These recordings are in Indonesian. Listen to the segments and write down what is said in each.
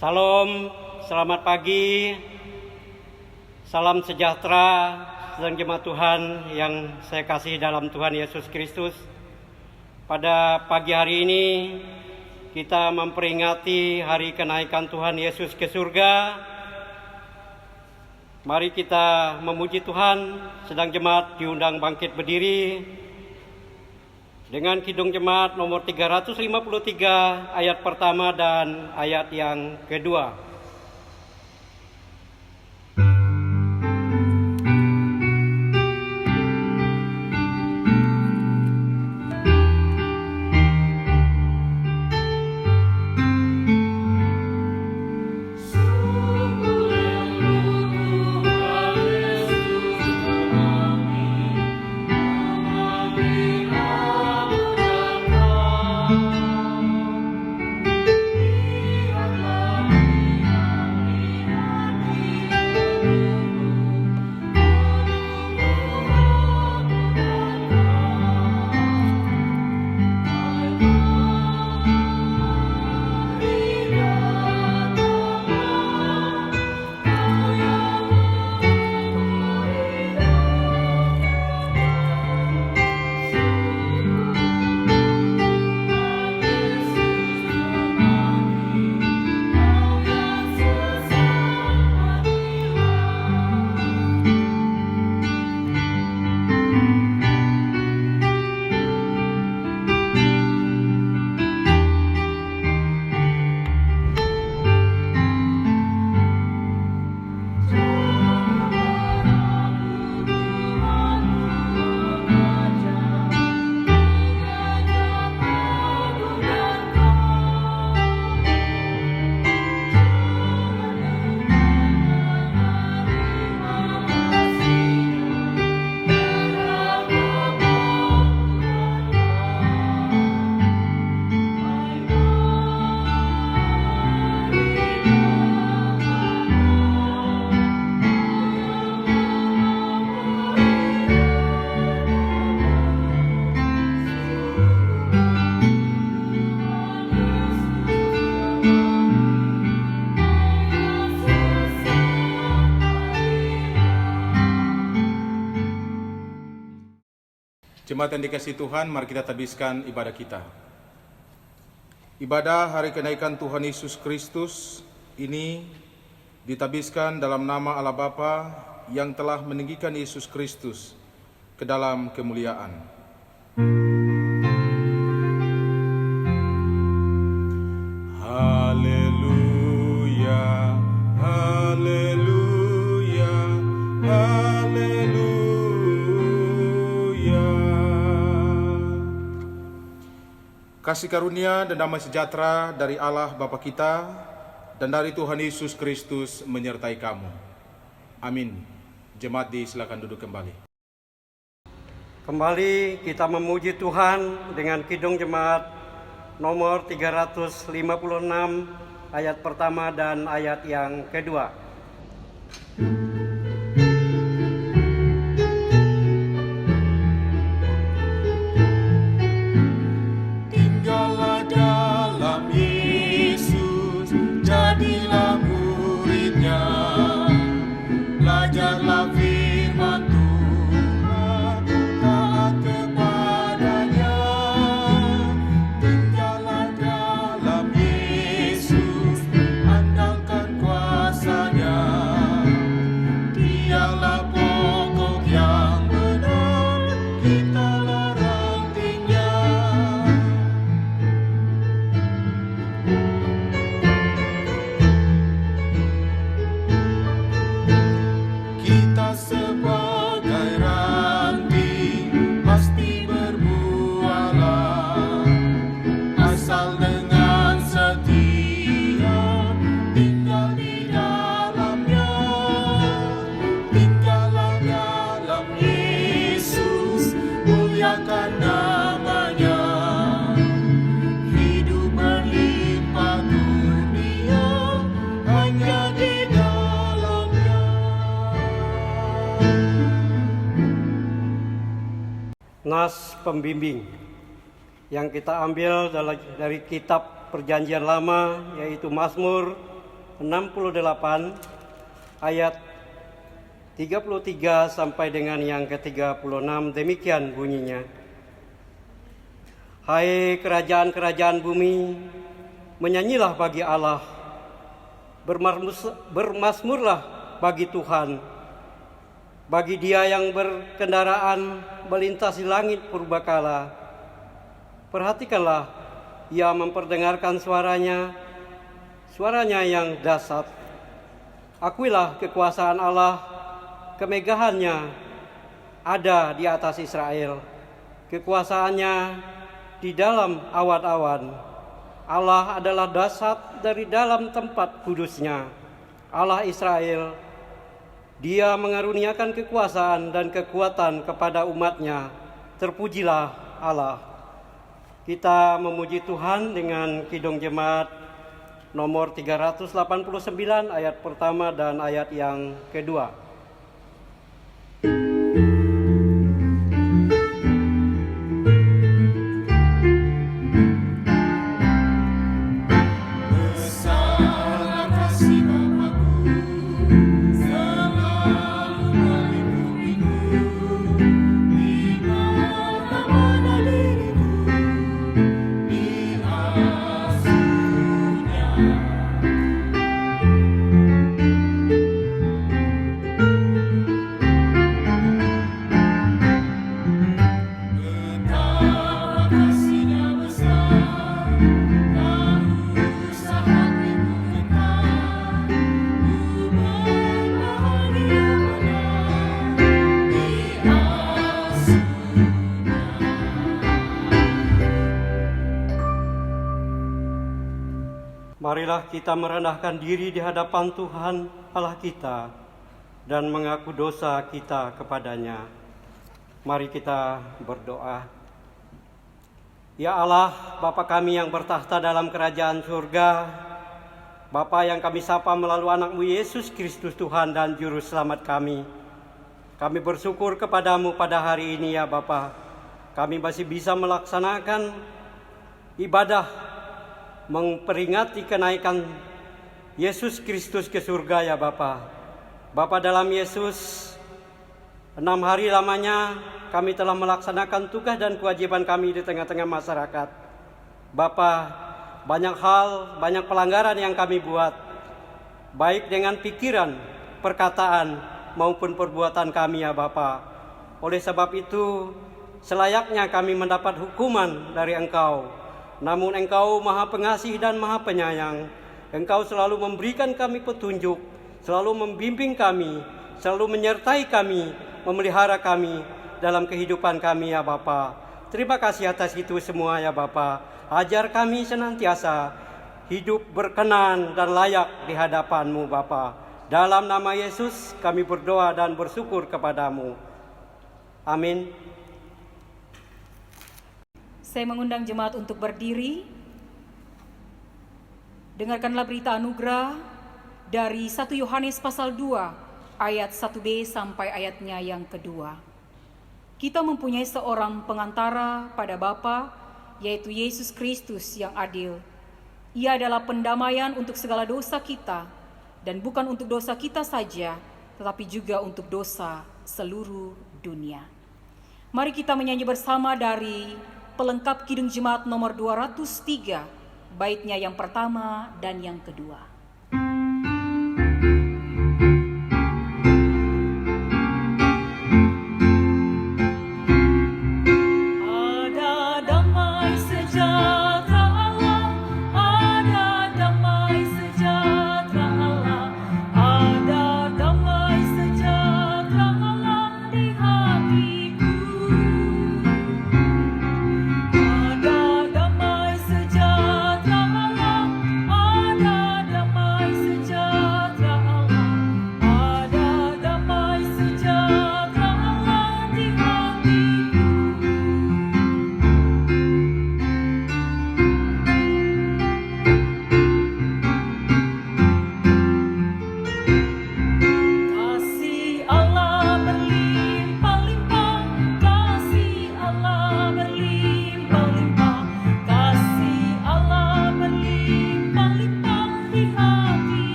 Salam, selamat pagi, salam sejahtera, sedang jemaat Tuhan yang saya kasih dalam Tuhan Yesus Kristus. Pada pagi hari ini kita memperingati hari kenaikan Tuhan Yesus ke surga. Mari kita memuji Tuhan, sedang jemaat diundang bangkit berdiri dengan kidung jemaat nomor 353 ayat pertama dan ayat yang kedua. Jemaat yang dikasihi Tuhan, mari kita tabiskan ibadah kita. Ibadah hari kenaikan Tuhan Yesus Kristus ini ditabiskan dalam nama Allah Bapa yang telah meninggikan Yesus Kristus ke dalam kemuliaan. Haleluya, haleluya, haleluya. Kasih karunia dan damai sejahtera dari Allah Bapa kita dan dari Tuhan Yesus Kristus menyertai kamu. Amin. Jemaat silakan duduk kembali. Kembali kita memuji Tuhan dengan kidung jemaat nomor 356 ayat pertama dan ayat yang kedua. Jadilah muridnya, belajarlah firman Tuhan, taat kepadanya. Tinggallah dalam Yesus, andalkan kuasa-Nya. Dialah pokok yang benar, kitalah rantingnya. Kita sebagai ranting pasti berbuahlah, asal dengan setia tinggal di dalamnya. Tinggallah dalam Yesus, muliakan nama-Nya. Hidup berlimpah dunia hanya di dalamnya. Nas pembimbing yang kita ambil dari kitab Perjanjian Lama, yaitu Mazmur 68 ayat 33 sampai dengan yang ke-36, demikian bunyinya. Hai kerajaan-kerajaan bumi, menyanyilah bagi Allah, bermasmurlah bagi Tuhan, bagi Dia yang berkendaraan melintasi langit purbakala. Perhatikanlah, Ia memperdengarkan suaranya yang dahsyat. Akuilah kekuasaan Allah, kemegahannya ada di atas Israel, kekuasaannya di dalam awan-awan. Allah adalah dahsyat dari dalam tempat kudusnya. Allah Israel, Dia mengaruniakan kekuasaan dan kekuatan kepada umatnya. Terpujilah Allah. Kita memuji Tuhan dengan Kidung Jemaat nomor 389 ayat pertama dan ayat yang kedua. Marilah kita merendahkan diri di hadapan Tuhan Allah kita dan mengaku dosa kita kepadanya. Mari kita berdoa. Ya Allah, Bapa kami yang bertahta dalam kerajaan surga, Bapa yang kami sapa melalui anak-Mu Yesus Kristus Tuhan dan Juru Selamat kami. Kami bersyukur kepadamu pada hari ini ya Bapa. Kami masih bisa melaksanakan ibadah memperingati kenaikan Yesus Kristus ke surga ya Bapa. Bapa, dalam Yesus 6 hari lamanya kami telah melaksanakan tugas dan kewajiban kami di tengah-tengah masyarakat. Bapa, banyak hal, banyak pelanggaran yang kami buat, baik dengan pikiran, perkataan maupun perbuatan kami ya Bapa. Oleh sebab itu, selayaknya kami mendapat hukuman dari Engkau. Namun Engkau Maha Pengasih dan Maha Penyayang. Engkau selalu memberikan kami petunjuk, selalu membimbing kami, selalu menyertai kami, memelihara kami dalam kehidupan kami ya Bapa. Terima kasih atas itu semua ya Bapa. Ajar kami senantiasa hidup berkenan dan layak di hadapan-Mu Bapa. Dalam nama Yesus kami berdoa dan bersyukur kepadamu. Amin. Saya mengundang jemaat untuk berdiri. Dengarkanlah berita anugerah dari 1 Yohanes pasal 2 ayat 1b sampai ayatnya yang kedua. Kita mempunyai seorang pengantara pada Bapa, yaitu Yesus Kristus yang adil. Ia adalah pendamaian untuk segala dosa kita, dan bukan untuk dosa kita saja, tetapi juga untuk dosa seluruh dunia. Mari kita menyanyi bersama dari pelengkap Kidung Jemaat nomor 203, baitnya yang pertama dan yang kedua. Ada damai sejahtera Allah, ada damai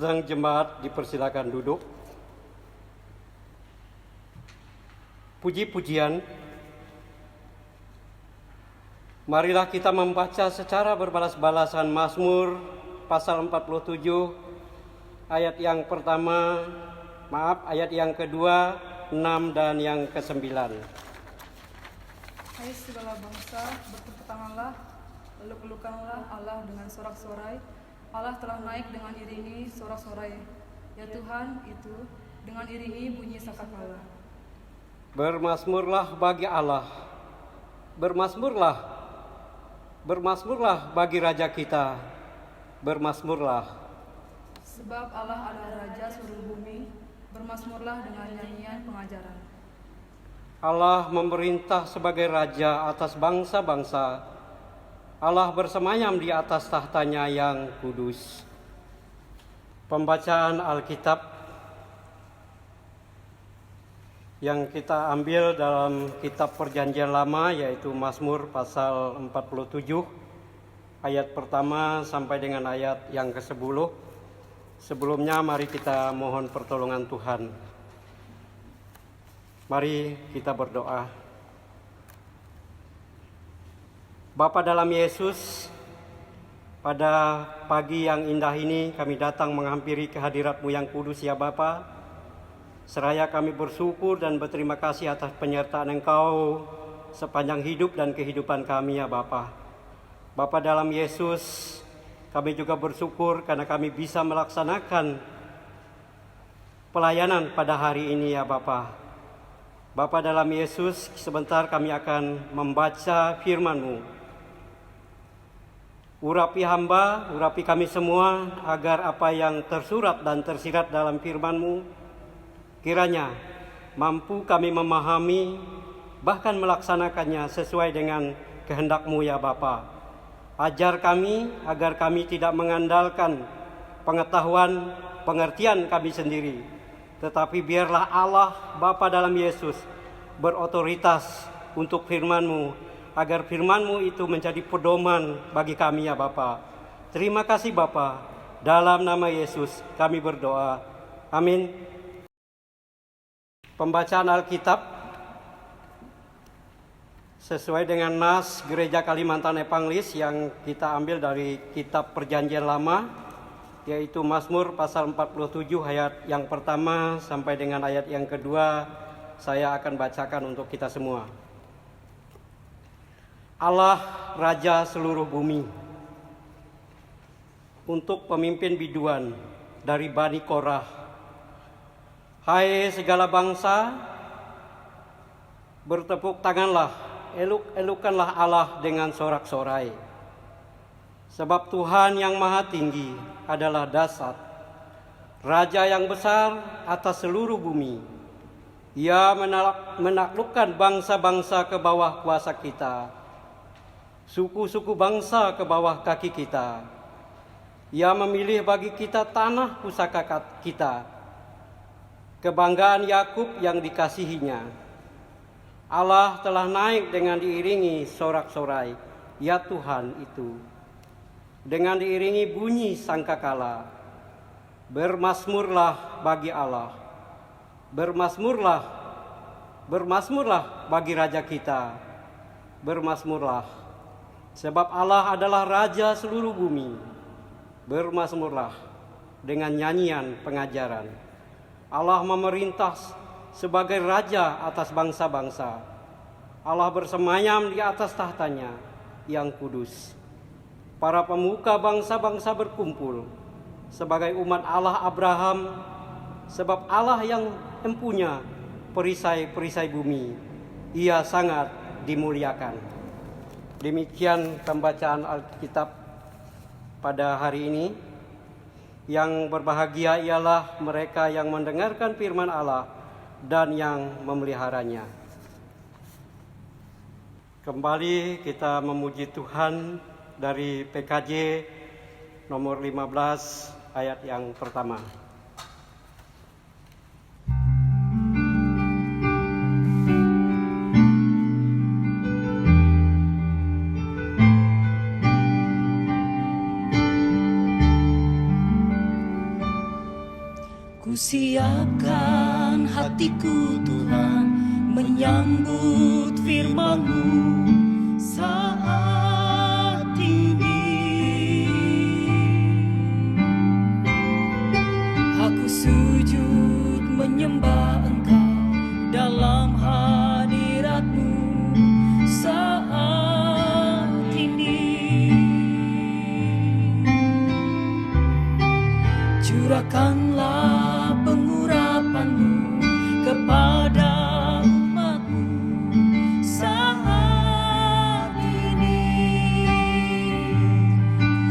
Sedang jemaat dipersilakan duduk. Puji-pujian. Marilah kita membaca secara berbalas-balasan Mazmur pasal 47 ayat yang pertama, ayat yang kedua, 6 dan yang ke-9. Hai segala bangsa, bertepuk tanganlah, peluk-pelukanlah Allah dengan sorak-sorai. Allah telah naik dengan iringi sorak-sorai. Ya Tuhan itu, dengan iringi bunyi sangkakala. Bermazmurlah bagi Allah, bermazmurlah, bermazmurlah bagi Raja kita, bermazmurlah. Sebab Allah adalah Raja seluruh bumi, bermazmurlah dengan nyanyian pengajaran. Allah memerintah sebagai Raja atas bangsa-bangsa. Allah bersemayam di atas tahtanya yang kudus. Pembacaan Alkitab yang kita ambil dalam kitab Perjanjian Lama, yaitu Mazmur pasal 47 ayat pertama sampai dengan ayat yang ke-10. Sebelumnya mari kita mohon pertolongan Tuhan. Mari kita berdoa. Bapa dalam Yesus, pada pagi yang indah ini kami datang menghampiri kehadirat-Mu yang kudus ya Bapa. Seraya kami bersyukur dan berterima kasih atas penyertaan Engkau sepanjang hidup dan kehidupan kami ya Bapa. Bapa dalam Yesus, kami juga bersyukur karena kami bisa melaksanakan pelayanan pada hari ini ya Bapa. Bapa dalam Yesus, sebentar kami akan membaca firman-Mu. Urapi hamba, urapi kami semua agar apa yang tersurat dan tersirat dalam firman-Mu kiranya mampu kami memahami, bahkan melaksanakannya sesuai dengan kehendak-Mu ya Bapa. Ajar kami agar kami tidak mengandalkan pengetahuan, pengertian kami sendiri. Tetapi biarlah Allah Bapa dalam Yesus berotoritas untuk firman-Mu, agar firman-Mu itu menjadi pedoman bagi kami ya Bapa. Terima kasih Bapa, dalam nama Yesus kami berdoa. Amin. Pembacaan Alkitab sesuai dengan nas Gereja Kalimantan Epanglis yang kita ambil dari kitab Perjanjian Lama, yaitu Mazmur pasal 47 ayat yang pertama sampai dengan ayat yang kedua. Saya akan bacakan untuk kita semua. Allah Raja seluruh bumi, untuk pemimpin biduan dari Bani Korah. Hai segala bangsa, bertepuk tanganlah, eluk-elukanlah Allah dengan sorak-sorai. Sebab Tuhan yang maha tinggi adalah dasar, Raja yang besar atas seluruh bumi. Ia menaklukkan bangsa-bangsa ke bawah kuasa kita, suku-suku bangsa ke bawah kaki kita. Ia memilih bagi kita tanah pusaka kita, kebanggaan Yakub yang dikasihinya. Allah telah naik dengan diiringi sorak-sorai, ya Tuhan itu. Dengan diiringi bunyi sangkakala. Bermazmurlah bagi Allah. Bermazmurlah, bermazmurlah bagi Raja kita. Bermazmurlah, sebab Allah adalah Raja seluruh bumi. Bermazmurlah dengan nyanyian pengajaran. Allah memerintah sebagai Raja atas bangsa-bangsa. Allah bersemayam di atas tahtanya yang kudus. Para pemuka bangsa-bangsa berkumpul sebagai umat Allah Abraham, sebab Allah yang empunya perisai-perisai bumi, Ia sangat dimuliakan. Demikian pembacaan Alkitab pada hari ini. Yang berbahagia ialah mereka yang mendengarkan firman Allah dan yang memeliharanya. Kembali kita memuji Tuhan dari PKJ nomor 15 ayat yang pertama. Siapkan hatiku Tuhan menyambut firman-Mu saat ini. Aku sujud menyembah Engkau dalam hadirat-Mu saat ini. Curahkanlah pengurapan-Mu kepada umat-Mu saat ini.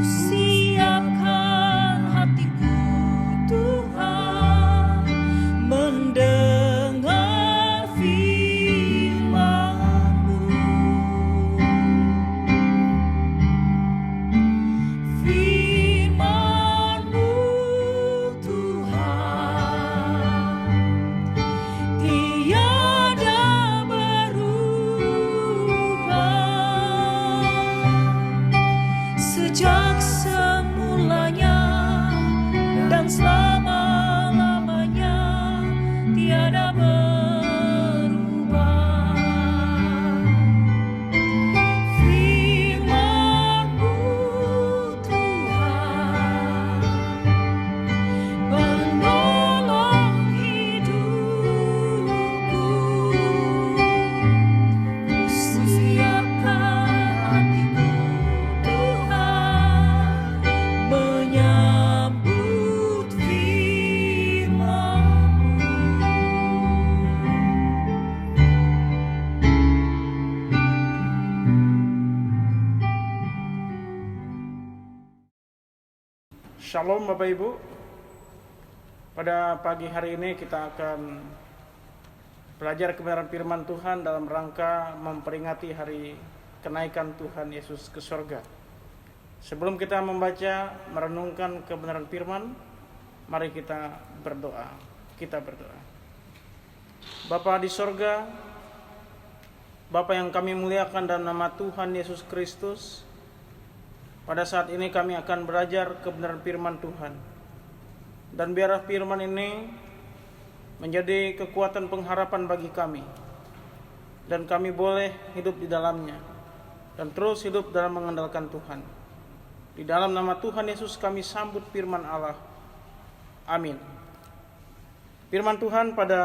Siapkan hatiku Tuhan mendengar firman-Mu. Firman-Mu tiada berubah sejak semulanya dan selama-lamanya tiada berubah. Firman-Mu Tuhan penolong hidupku. Siapkan hatiku Tuhan menyambut firman-Mu. Shalom Bapak Ibu. Pada pagi hari ini kita akan belajar kebenaran firman Tuhan dalam rangka memperingati hari kenaikan Tuhan Yesus ke surga. Sebelum kita membaca, merenungkan kebenaran firman, mari kita berdoa. Kita berdoa. Bapa di surga, Bapa yang kami muliakan dalam nama Tuhan Yesus Kristus, pada saat ini kami akan belajar kebenaran firman Tuhan. Dan biarlah firman ini menjadi kekuatan pengharapan bagi kami. Dan kami boleh hidup di dalamnya. Dan terus hidup dalam mengandalkan Tuhan. Di dalam nama Tuhan Yesus kami sambut firman Allah. Amin. Firman Tuhan pada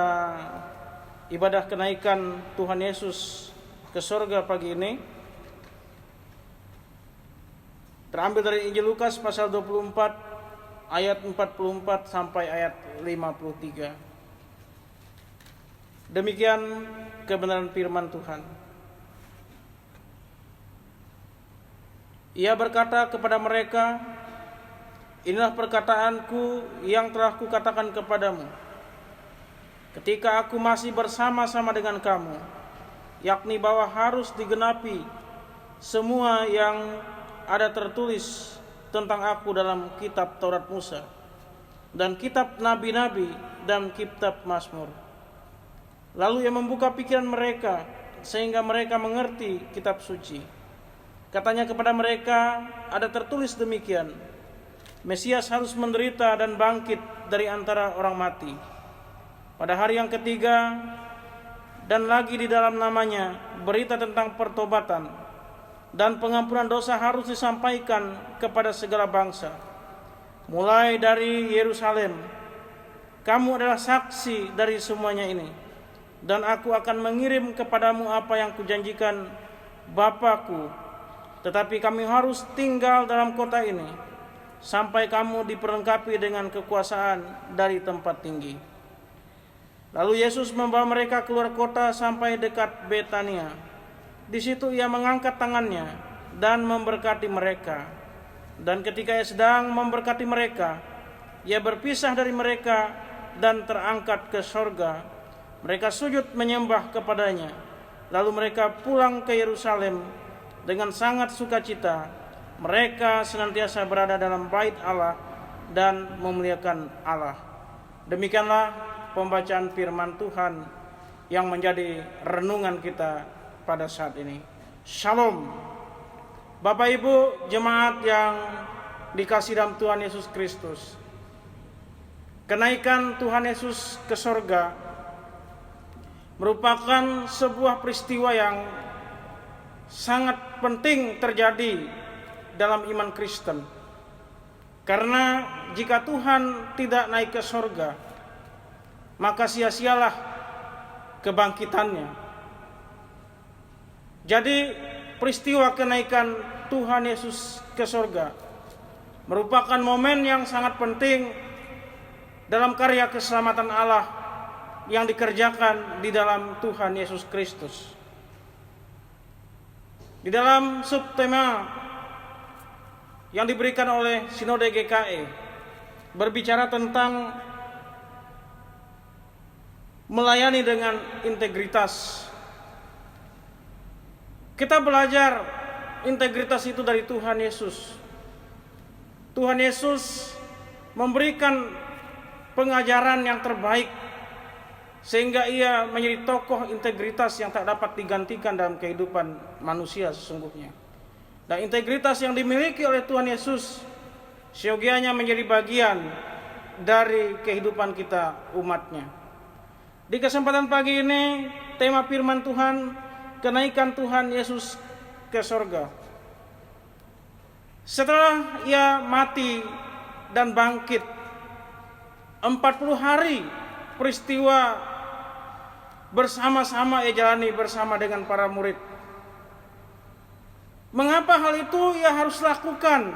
ibadah kenaikan Tuhan Yesus ke surga pagi ini terambil dari Injil Lukas pasal 24 ayat 44 sampai ayat 53. Demikian kebenaran firman Tuhan. Ia berkata kepada mereka, inilah perkataanku yang telah kukatakan kepadamu ketika aku masih bersama-sama dengan kamu, yakni bahwa harus digenapi semua yang ada tertulis tentang aku dalam kitab Taurat Musa dan kitab Nabi-Nabi dan kitab Mazmur. Lalu ia membuka pikiran mereka sehingga mereka mengerti kitab suci. Katanya kepada mereka, ada tertulis demikian, Mesias harus menderita dan bangkit dari antara orang mati pada hari yang ketiga, dan lagi di dalam namanya berita tentang pertobatan dan pengampunan dosa harus disampaikan kepada segala bangsa, mulai dari Yerusalem. Kamu adalah saksi dari semuanya ini, dan aku akan mengirim kepadamu apa yang kujanjikan Bapa-Ku. Tetapi kami harus tinggal dalam kota ini sampai kamu diperlengkapi dengan kekuasaan dari tempat tinggi. Lalu Yesus membawa mereka keluar kota sampai dekat Betania. Di situ ia mengangkat tangannya dan memberkati mereka. Dan ketika ia sedang memberkati mereka, ia berpisah dari mereka dan terangkat ke sorga. Mereka sujud menyembah kepadanya. Lalu mereka pulang ke Yerusalem dengan sangat sukacita. Mereka senantiasa berada dalam bait Allah dan memuliakan Allah. Demikianlah pembacaan firman Tuhan yang menjadi renungan kita pada saat ini. Shalom. Bapak Ibu jemaat yang dikasihi dalam Tuhan Yesus Kristus. kenaikan Tuhan Yesus ke sorga merupakan sebuah peristiwa yang sangat penting terjadi dalam iman Kristen. Karena jika Tuhan tidak naik ke sorga, maka sia-sialah kebangkitannya. Jadi peristiwa kenaikan Tuhan Yesus ke sorga merupakan momen yang sangat penting dalam karya keselamatan Allah yang dikerjakan di dalam Tuhan Yesus Kristus. Di dalam subtema yang diberikan oleh Sinode GKI berbicara tentang melayani dengan integritas. Kita belajar integritas itu dari Tuhan Yesus. Tuhan Yesus memberikan pengajaran yang terbaik sehingga ia menjadi tokoh integritas yang tak dapat digantikan dalam kehidupan manusia sesungguhnya. Dan integritas yang dimiliki oleh Tuhan Yesus seyogianya menjadi bagian dari kehidupan kita umatnya. Di kesempatan pagi ini tema firman Tuhan, kenaikan Tuhan Yesus ke sorga. Setelah ia mati dan bangkit, 40 hari peristiwa bersama-sama ia jalani bersama dengan para murid. Mengapa hal itu ia harus lakukan?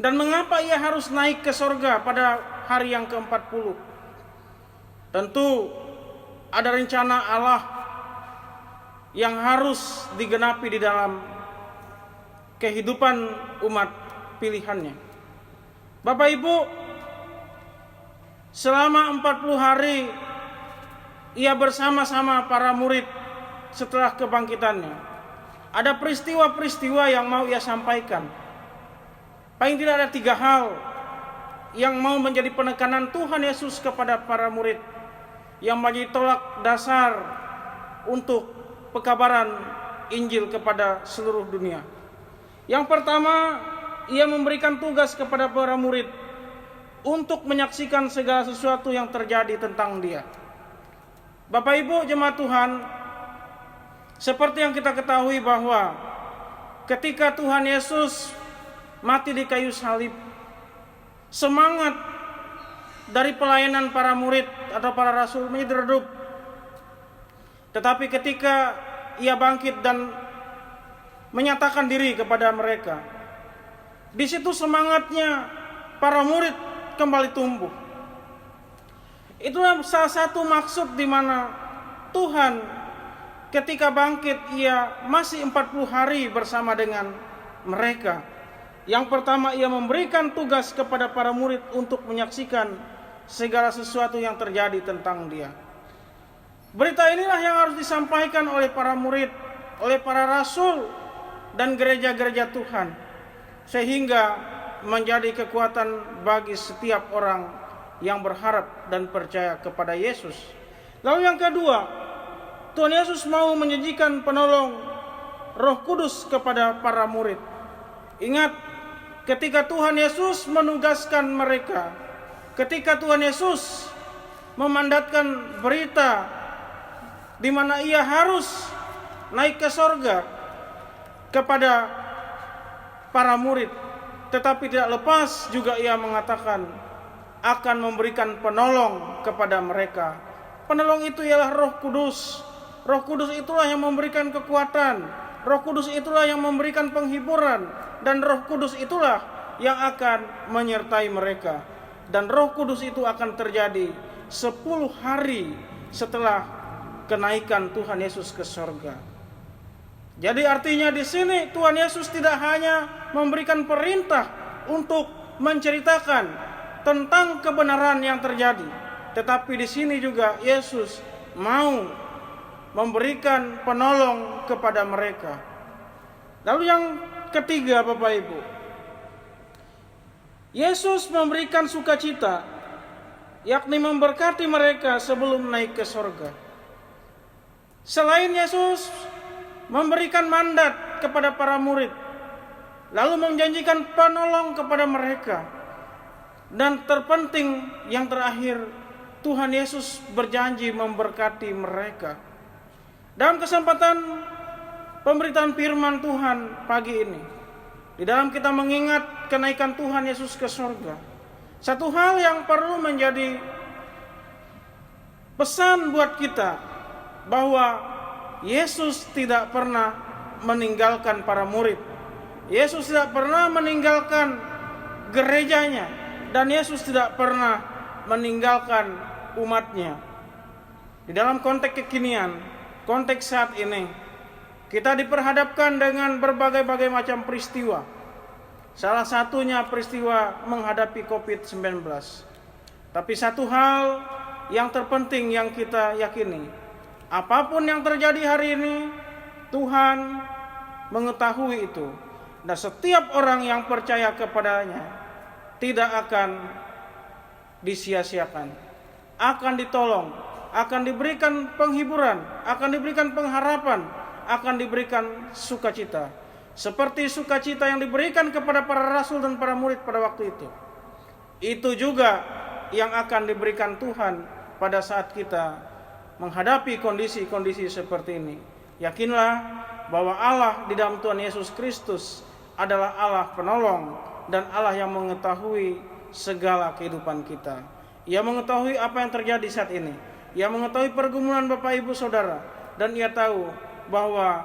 Dan mengapa ia harus naik ke sorga pada hari yang ke-40? Tentu ada rencana Allah yang harus digenapi di dalam kehidupan umat pilihannya. Bapak Ibu, selama 40 hari ia bersama-sama para murid setelah kebangkitannya. Ada peristiwa-peristiwa yang mau ia sampaikan. Paling tidak ada 3 hal yang mau menjadi penekanan Tuhan Yesus kepada para murid, yang menjadi tolak dasar untuk pekabaran Injil kepada seluruh dunia. Yang pertama, ia memberikan tugas kepada para murid untuk menyaksikan segala sesuatu yang terjadi tentang dia. Bapak Ibu jemaat Tuhan, seperti yang kita ketahui bahwa ketika Tuhan Yesus mati di kayu salib, semangat dari pelayanan para murid atau para rasul menjadi redup. Tetapi ketika ia bangkit dan menyatakan diri kepada mereka, di situ semangatnya para murid kembali tumbuh. Itulah salah satu maksud di mana Tuhan ketika bangkit ia masih 40 hari bersama dengan mereka. Yang pertama, ia memberikan tugas kepada para murid untuk menyaksikan segala sesuatu yang terjadi tentang dia. Berita inilah yang harus disampaikan oleh para murid, oleh para rasul dan gereja-gereja Tuhan, sehingga menjadi kekuatan bagi setiap orang yang berharap dan percaya kepada Yesus. Lalu yang kedua, Tuhan Yesus mau menjanjikan penolong Roh Kudus kepada para murid. Ingat, ketika Tuhan Yesus menugaskan mereka, ketika Tuhan Yesus memandatkan berita di mana ia harus naik ke sorga kepada para murid, tetapi tidak lepas juga ia mengatakan akan memberikan penolong kepada mereka. Penolong itu ialah Roh Kudus. Roh Kudus itulah yang memberikan kekuatan. Roh Kudus itulah yang memberikan penghiburan. Dan Roh Kudus itulah yang akan menyertai mereka. Dan Roh Kudus itu akan terjadi 10 hari setelah kenaikan Tuhan Yesus ke sorga. Jadi artinya di sini Tuhan Yesus tidak hanya memberikan perintah untuk menceritakan tentang kebenaran yang terjadi, tetapi di sini juga Yesus mau memberikan penolong kepada mereka. Lalu yang ketiga, Bapak Ibu, Yesus memberikan sukacita, yakni memberkati mereka sebelum naik ke sorga. Selain Yesus memberikan mandat kepada para murid, lalu menjanjikan penolong kepada mereka, Dan terpenting yang terakhir, Tuhan Yesus berjanji memberkati mereka. Dalam kesempatan pemberitaan firman Tuhan pagi ini, di dalam kita mengingat kenaikan Tuhan Yesus ke surga, satu hal yang perlu menjadi pesan buat kita, bahwa Yesus tidak pernah meninggalkan para murid. Yesus tidak pernah meninggalkan gerejanya, dan Yesus tidak pernah meninggalkan umatnya. Di dalam konteks kekinian, konteks saat ini, kita diperhadapkan dengan berbagai macam peristiwa. Salah satunya peristiwa menghadapi COVID-19. Tapi satu hal yang terpenting yang kita yakini, apapun yang terjadi hari ini, Tuhan mengetahui itu. Dan setiap orang yang percaya kepadanya tidak akan disia-siakan, akan ditolong, akan diberikan penghiburan, akan diberikan pengharapan, akan diberikan sukacita, seperti sukacita yang diberikan kepada para rasul dan para murid pada waktu itu. Itu juga yang akan diberikan Tuhan pada saat kita menghadapi kondisi-kondisi seperti ini. Yakinlah bahwa Allah di dalam Tuhan Yesus Kristus adalah Allah penolong dan Allah yang mengetahui segala kehidupan kita. Ia mengetahui apa yang terjadi saat ini. Ia mengetahui pergumulan Bapak Ibu Saudara, dan Ia tahu bahwa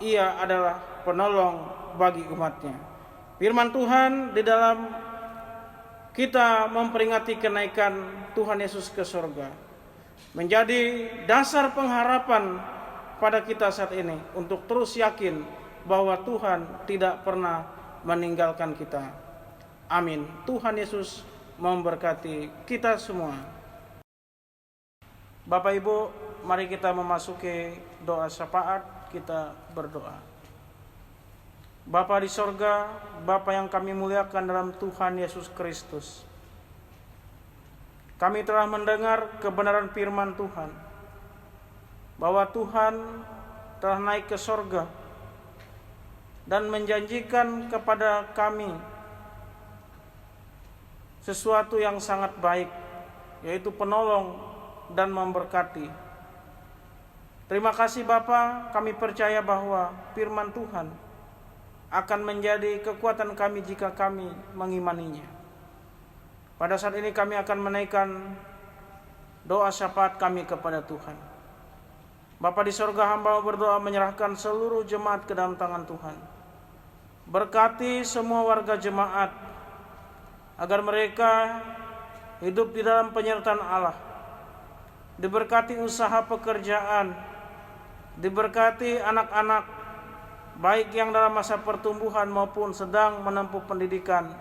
Ia adalah penolong bagi umatnya. Firman Tuhan di dalam kita memperingati kenaikan Tuhan Yesus ke surga menjadi dasar pengharapan pada kita saat ini untuk terus yakin bahwa Tuhan tidak pernah meninggalkan kita. Amin. Tuhan Yesus memberkati kita semua. Bapak Ibu, mari kita memasuki doa syafaat, kita berdoa. Bapa di sorga, Bapa yang kami muliakan dalam Tuhan Yesus Kristus, kami telah mendengar kebenaran firman Tuhan, bahwa Tuhan telah naik ke sorga dan menjanjikan kepada kami sesuatu yang sangat baik, yaitu penolong dan memberkati. Terima kasih Bapa, kami percaya bahwa firman Tuhan akan menjadi kekuatan kami jika kami mengimaninya. Pada saat ini kami akan menaikkan doa syafaat kami kepada Tuhan. Bapa di sorga, hamba berdoa menyerahkan seluruh jemaat ke dalam tangan Tuhan. Berkati semua warga jemaat, agar mereka hidup di dalam penyertaan Allah. Diberkati usaha pekerjaan, diberkati anak-anak, baik yang dalam masa pertumbuhan maupun sedang menempuh pendidikan,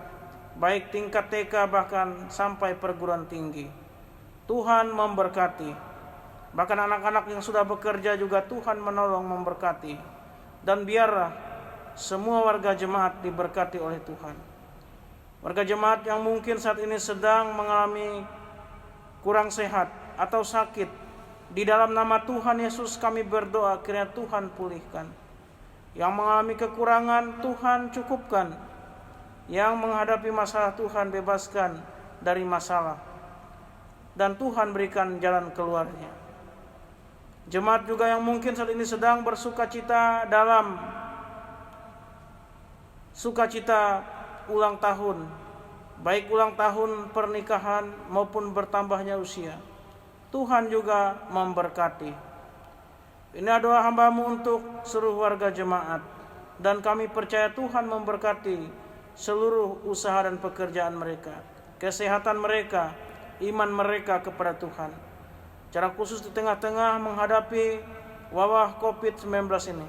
baik tingkat TK bahkan sampai perguruan tinggi. Tuhan memberkati. Bahkan anak-anak yang sudah bekerja juga Tuhan menolong, memberkati. Dan biarlah semua warga jemaat diberkati oleh Tuhan. Warga jemaat yang mungkin saat ini sedang mengalami kurang sehat atau sakit, di dalam nama Tuhan Yesus kami berdoa kiranya Tuhan pulihkan. Yang mengalami kekurangan Tuhan cukupkan. Yang menghadapi masalah Tuhan bebaskan dari masalah, dan Tuhan berikan jalan keluarnya. Jemaat juga yang mungkin saat ini sedang bersukacita dalam sukacita ulang tahun, baik ulang tahun pernikahan maupun bertambahnya usia, Tuhan juga memberkati. Ini doa hamba-Mu untuk seluruh warga jemaat, dan kami percaya Tuhan memberkati seluruh usaha dan pekerjaan mereka, kesehatan mereka, iman mereka kepada Tuhan. Secara khusus di tengah-tengah menghadapi wabah COVID-19 ini,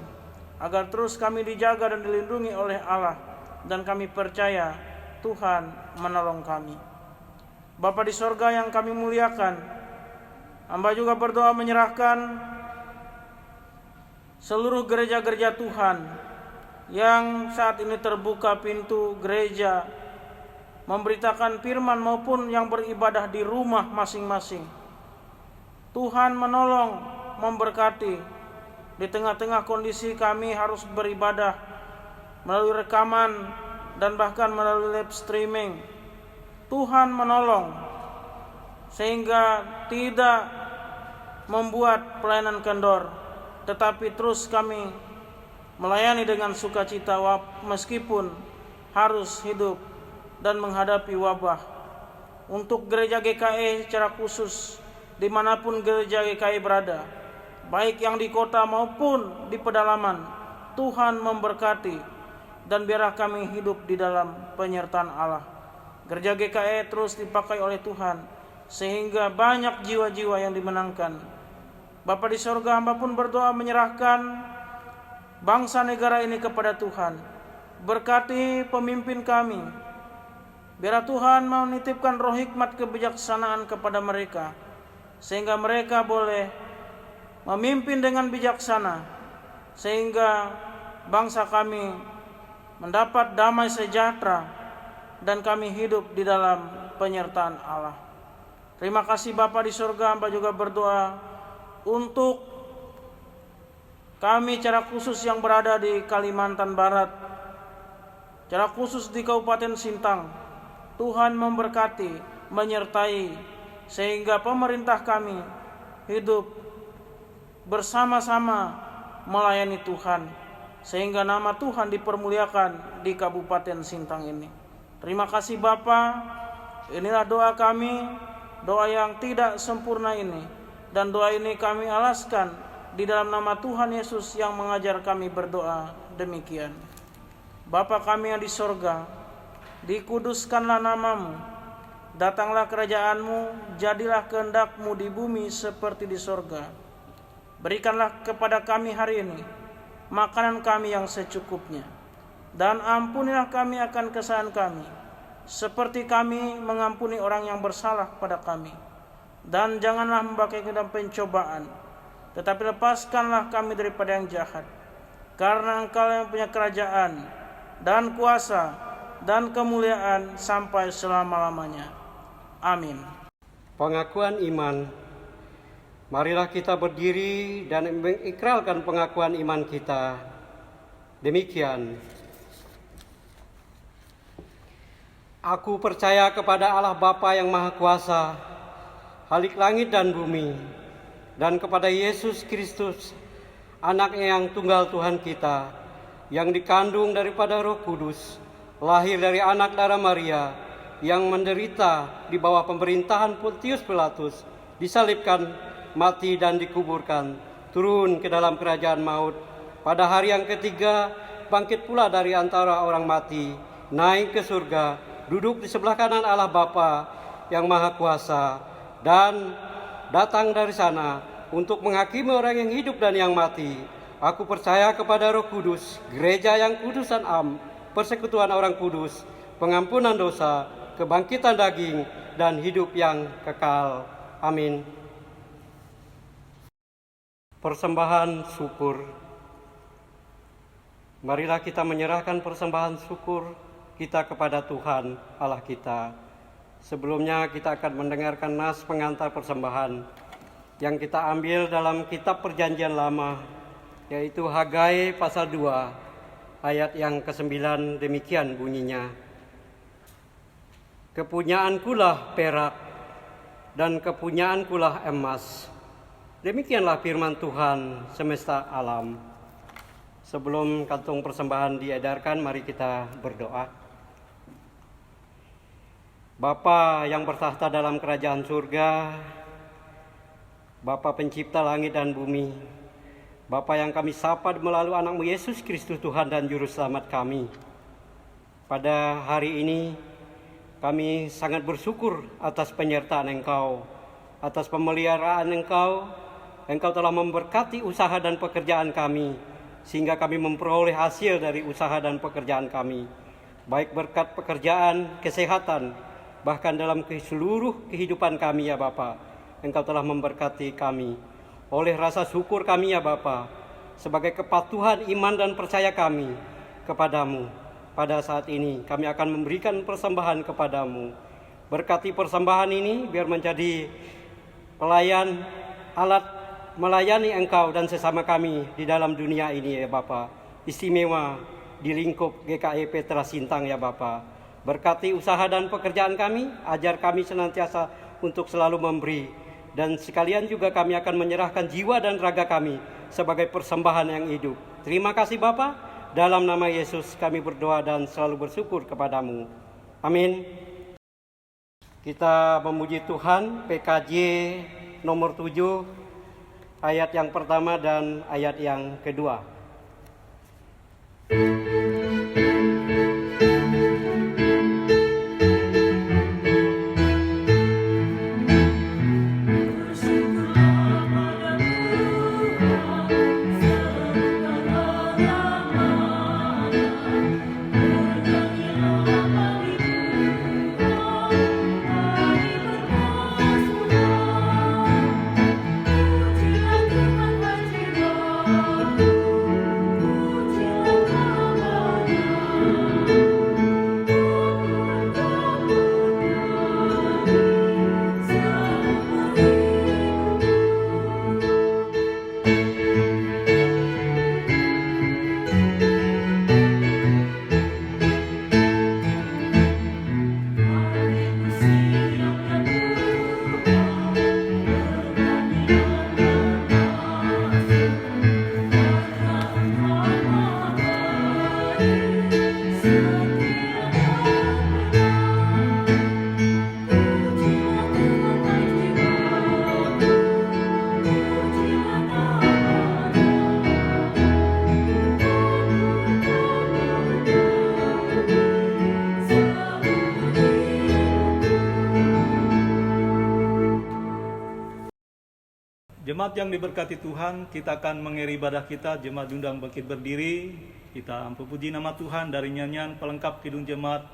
agar terus kami dijaga dan dilindungi oleh Allah, dan kami percaya Tuhan menolong kami. Bapa di sorga yang kami muliakan, hamba juga berdoa menyerahkan seluruh gereja-gereja Tuhan yang saat ini terbuka pintu gereja memberitakan firman maupun yang beribadah di rumah masing-masing. Tuhan menolong, memberkati. Di tengah-tengah kondisi kami harus beribadah melalui rekaman dan bahkan melalui live streaming, Tuhan menolong sehingga tidak membuat pelayanan kendor, tetapi terus kami melayani dengan sukacita meskipun harus hidup dan menghadapi wabah. Untuk gereja GKI secara khusus, dimanapun gereja GKI berada, baik yang di kota maupun di pedalaman, Tuhan memberkati dan biarlah kami hidup di dalam penyertaan Allah. Gereja GKI terus dipakai oleh Tuhan sehingga banyak jiwa-jiwa yang dimenangkan. Bapa di sorga, hamba pun berdoa menyerahkan bangsa negara ini kepada Tuhan. Berkati pemimpin kami, biarlah Tuhan menitipkan roh hikmat kebijaksanaan kepada mereka, sehingga mereka boleh memimpin dengan bijaksana, sehingga bangsa kami mendapat damai sejahtera dan kami hidup di dalam penyertaan Allah. Terima kasih Bapa di surga, hamba juga berdoa untuk kami secara khusus yang berada di Kalimantan Barat, secara khusus di Kabupaten Sintang. Tuhan memberkati, menyertai, sehingga pemerintah kami hidup bersama-sama melayani Tuhan, sehingga nama Tuhan dipermuliakan di Kabupaten Sintang ini. Terima kasih Bapa. Inilah doa kami, doa yang tidak sempurna ini, dan doa ini kami alaskan di dalam nama Tuhan Yesus yang mengajar kami berdoa demikian. Bapa kami yang di sorga, dikuduskanlah namamu, datanglah kerajaanmu, jadilah kehendak-Mu di bumi seperti di sorga. Berikanlah kepada kami hari ini makanan kami yang secukupnya, dan ampunilah kami akan kesalahan kami, seperti kami mengampuni orang yang bersalah kepada kami. Dan janganlah membawa kami ke dalam pencobaan, tetapi lepaskanlah kami daripada yang jahat. Karena Engkau yang punya kerajaan dan kuasa dan kemuliaan sampai selama-lamanya. Amin. Pengakuan iman. Marilah kita berdiri dan mengikrarkan pengakuan iman kita. Demikian. Aku percaya kepada Allah Bapa yang Maha Kuasa, Khalik langit dan bumi, dan kepada Yesus Kristus, Anak-Nya yang tunggal Tuhan kita, yang dikandung daripada Roh Kudus, lahir dari anak darah Maria, yang menderita di bawah pemerintahan Pontius Pilatus, disalibkan, mati dan dikuburkan, turun ke dalam kerajaan maut. Pada hari yang ketiga, bangkit pula dari antara orang mati, naik ke surga, duduk di sebelah kanan Allah Bapa yang Maha Kuasa, dan datang dari sana untuk menghakimi orang yang hidup dan yang mati. Aku percaya kepada Roh Kudus, gereja yang kudus dan am, persekutuan orang kudus, pengampunan dosa, kebangkitan daging, dan hidup yang kekal. Amin. Persembahan syukur. Marilah kita menyerahkan persembahan syukur kita kepada Tuhan Allah kita. Sebelumnya kita akan mendengarkan nas pengantar persembahan yang kita ambil dalam kitab Perjanjian Lama, yaitu Hagai pasal 2 ayat yang ke-9. Demikian bunyinya. Kepunyaankulah perak dan kepunyaankulah emas. Demikianlah firman Tuhan semesta alam. Sebelum kantung persembahan diedarkan, mari kita berdoa. Bapa yang bertahta dalam kerajaan surga, Bapa pencipta langit dan bumi, Bapa yang kami sapa melalui anak-Mu Yesus Kristus Tuhan dan Juru Selamat kami. Pada hari ini kami sangat bersyukur atas penyertaan Engkau, atas pemeliharaan Engkau. Engkau telah memberkati usaha dan pekerjaan kami, sehingga kami memperoleh hasil dari usaha dan pekerjaan kami. Baik berkat pekerjaan, kesehatan, bahkan dalam seluruh kehidupan kami ya Bapa, Engkau telah memberkati kami. Oleh rasa syukur kami ya Bapa, sebagai kepatuhan iman dan percaya kami kepadamu, pada saat ini kami akan memberikan persembahan kepadamu. Berkati persembahan ini biar menjadi pelayan, alat melayani Engkau dan sesama kami di dalam dunia ini ya Bapa. Istimewa di lingkup GKI Petra Sintang ya Bapa. Berkati usaha dan pekerjaan kami, ajar kami senantiasa untuk selalu memberi. Dan sekalian juga kami akan menyerahkan jiwa dan raga kami sebagai persembahan yang hidup. Terima kasih Bapa, dalam nama Yesus kami berdoa dan selalu bersyukur kepadamu. Amin. Kita memuji Tuhan, PKJ nomor 7, ayat yang pertama dan ayat yang kedua. Jemaat yang diberkati Tuhan, kita akan mengakhiri ibadah kita. Jemaat diundang bangkit berdiri. Kita ampuh puji nama Tuhan dari nyanyian pelengkap Kidung Jemaat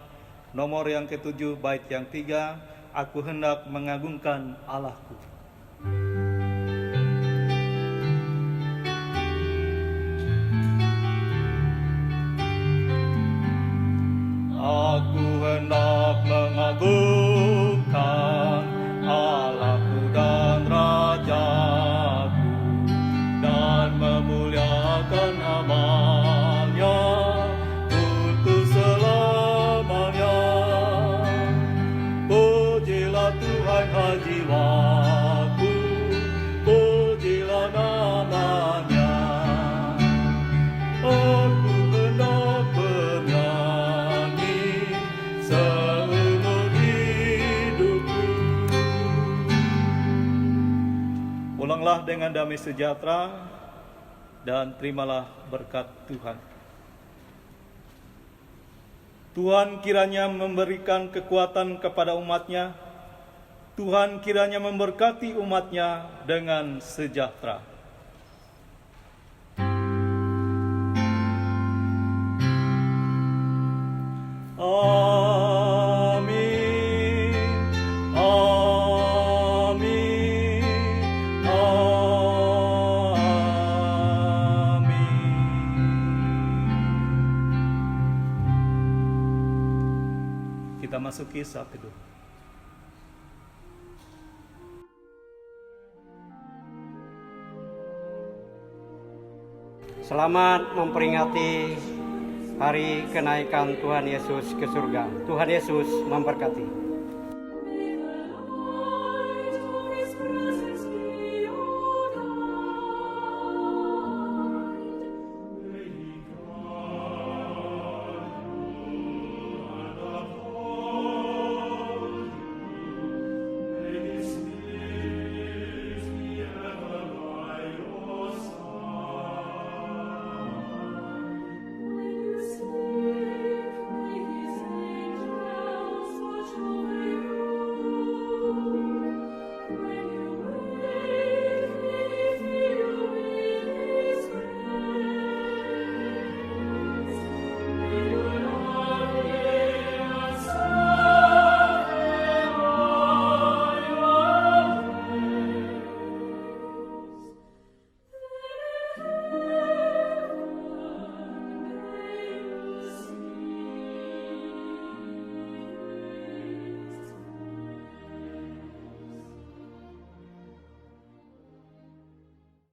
nomor yang ke-7 bait yang 3. Aku hendak mengagungkan Allahku. Aku hendak mengagungkan Allahku dan Rajaku, dan memuliakan nama-Nya untuk selamanya. Pujilah Tuhan hai jiwaku, pujilah nama-Nya. Aku hendak bernyanyi seumur hidupku. Pulanglah dengan damai sejahtera dan terimalah berkat Tuhan. Tuhan kiranya memberikan kekuatan kepada umat-Nya. Tuhan kiranya memberkati umat-Nya dengan sejahtera. Amin. Amin. Amin. Kita masuki saat teduh. Selamat memperingati hari kenaikan Tuhan Yesus ke surga. Tuhan Yesus memberkati.